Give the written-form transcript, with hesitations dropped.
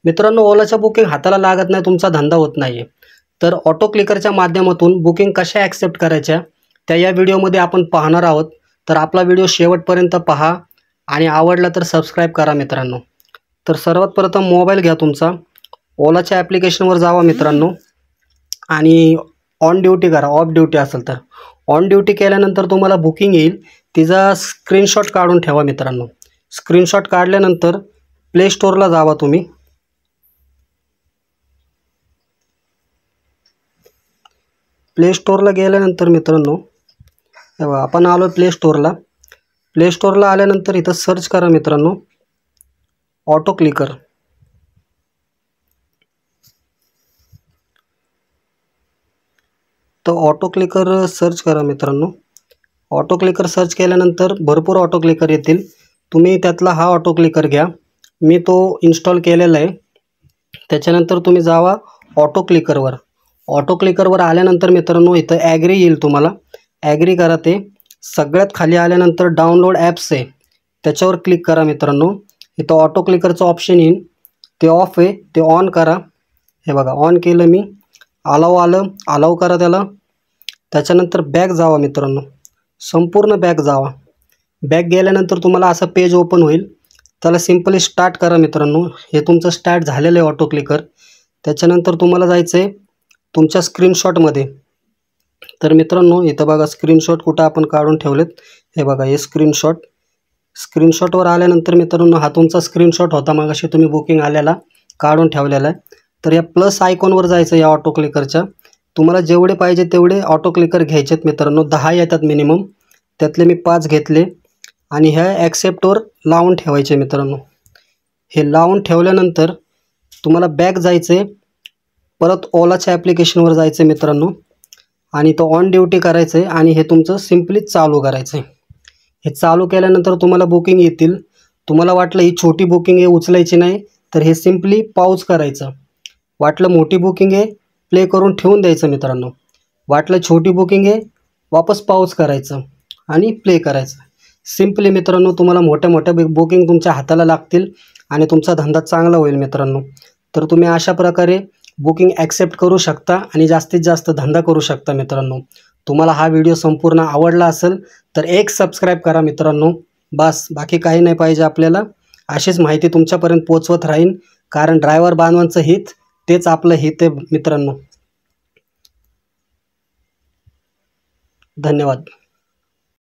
मित्रांनो, ओलाचं बुकिंग हाताला लागत नाही, तुमचा धंदा होत नाही आहे, तर ऑटो क्लिकरच्या माध्यमातून बुकिंग कशा ॲक्सेप्ट करायच्या त्या या व्हिडिओमध्ये आपण पाहणार आहोत. तर आपला व्हिडिओ शेवटपर्यंत पहा आणि आवडला तर सबस्क्राईब करा मित्रांनो. तर सर्वात प्रथम मोबाईल घ्या तुमचा, ओलाच्या ॲप्लिकेशनवर जावा मित्रांनो आणि ऑन ड्युटी करा. ऑफ ड्युटी असेल तर ऑन ड्युटी केल्यानंतर तुम्हाला बुकिंग येईल, तिचा स्क्रीनशॉट काढून ठेवा मित्रांनो. स्क्रीनशॉट काढल्यानंतर प्ले स्टोअरला जावा तुम्ही. प्ले स्टोअरला गेल्यानंतर मित्रांनो आपण आलो प्ले स्टोअरला. प्ले स्टोअरला आल्यानंतर इथं सर्च करा मित्रांनो ऑटो क्लिकर. तर ऑटो क्लिकर सर्च करा मित्रांनो. ऑटो क्लिकर सर्च केल्यानंतर भरपूर ऑटो क्लिकर येतील, तुम्ही त्यातला हा ऑटो क्लिकर घ्या. मी तो इन्स्टॉल केलेला आहे. त्याच्यानंतर तुम्ही जावा ऑटो क्लिकरवर. ऑटो क्लिकरवर आल्यानंतर मित्रांनो इथं ॲग्री येईल, तुम्हाला ॲग्री करा. ते सगळ्यात खाली आल्यानंतर डाउनलोड ॲप्स आहे, त्याच्यावर क्लिक करा मित्रांनो. इथं ऑटो क्लिकरचं ऑप्शन येईल, ते ऑफ आहे, ते ऑन करा. हे बघा ऑन केलं मी. अलाव आलं, अलाव करा त्याला. त्याच्यानंतर बॅक जावा मित्रांनो, संपूर्ण बॅक जावा. बॅक गेल्यानंतर तुम्हाला असं पेज ओपन होईल, त्याला सिम्पली स्टार्ट करा मित्रांनो. हे तुमचं स्टार्ट झालेलं आहे ऑटो क्लिकर. त्याच्यानंतर तुम्हाला जायचं आहे तुमच्या स्क्रीनशॉटमध्ये. तर मित्रांनो इथं बघा स्क्रीनशॉट कुठं आपण काढून ठेवलेत, हे बघा हे स्क्रीनशॉट. स्क्रीनशॉटवर आल्यानंतर मित्रांनो हा तुमचा स्क्रीनशॉट होता मगाशी तुम्ही बुकिंग आलेला काढून ठेवलेला आहे. तर या प्लस आयकॉनवर जायचं या ऑटो क्लिकरच्या. तुम्हाला जेवढे पाहिजे तेवढे ऑटो क्लिकर घ्यायचेत मित्रांनो. 10 येतात मिनिमम, त्यातले मी 5 घेतले आणि ह्या ॲक्सेप्टवर लावून ठेवायचे मित्रांनो. हे लावून ठेवल्यानंतर तुम्हाला बॅक जायचं आहे, परत ओलाच्या ॲप्लिकेशनवर जायचं आहे मित्रांनो आणि तो ऑन ड्युटी करायचं आहे आणि हे तुमचं सिम्पली चालू करायचं आहे. हे चालू केल्यानंतर तुम्हाला बुकिंग येतील. तुम्हाला वाटलं ही छोटी बुकिंग आहे उचलायची नाही, तर हे सिम्पली पाऊज करायचं. वाटलं मोठी बुकिंग आहे प्ले करून ठेवून द्यायचं मित्रांनो. वाटलं छोटी बुकिंग आहे वापस पाऊज करायचं आणि प्ले करायचं. सिम्पली मित्रांनो तुम्हाला मोठ्या मोठ्या बुकिंग तुमच्या हाताला लागतील आणि तुमचा धंदा चांगला होईल मित्रांनो. तर तुम्ही अशा प्रकारे बुकिंग ॲक्सेप्ट करू शकता आणि जास्तीत जास्त धंदा करू शकता मित्रांनो. तुम्हाला हा व्हिडिओ संपूर्ण आवडला असेल तर एक सबस्क्राईब करा मित्रांनो. बस बाकी काही नाही पाहिजे आपल्याला. अशीच माहिती तुमच्यापर्यंत पोचवत राहीन, कारण ड्रायव्हर बांधवांचं हित तेच आपलं हित आहे मित्रांनो. धन्यवाद.